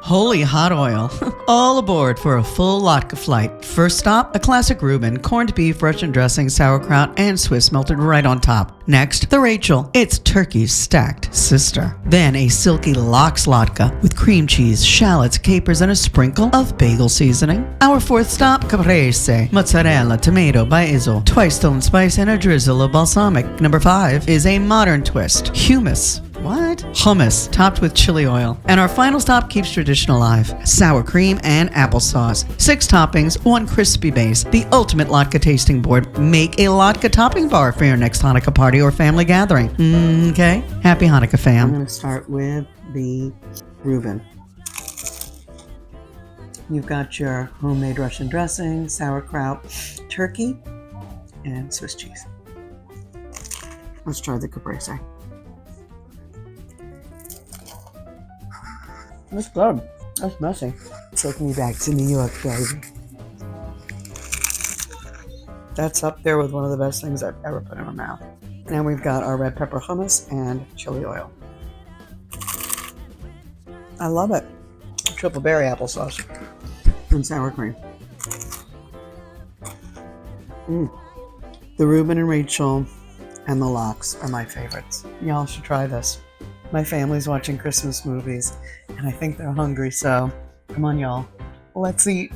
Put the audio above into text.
Holy hot oil. All aboard for a full Latke flight. First stop, a classic Reuben, corned beef, Russian dressing, sauerkraut, and Swiss melted right on top. Next, the Rachel. It's turkey's stacked sister. Then a silky lox latke with cream cheese, shallots, capers, and a sprinkle of bagel seasoning. Our fourth stop, caprese, mozzarella, tomato, basil, twice stolen spice, and a drizzle of balsamic. Number 5 is a modern twist. Hummus, topped with chili oil. And our final stop keeps tradition alive. Sour cream and applesauce. 6 toppings, 1 crispy base. The ultimate latke tasting board. Make a latke topping bar for your next Hanukkah party or family gathering. Okay? Happy Hanukkah, fam. I'm going to start with the Reuben. You've got your homemade Russian dressing, sauerkraut, turkey, and Swiss cheese. Let's try the caprese. That's good. That's messy. Take me back to New York, baby. That's up there with one of the best things I've ever put in my mouth. Now we've got our red pepper hummus and chili oil. I love it. Triple berry applesauce and sour cream. The Reuben and Rachel and the lox are my favorites. Y'all should try this. My family's watching Christmas movies, and I think they're hungry, so come on, y'all. Let's eat.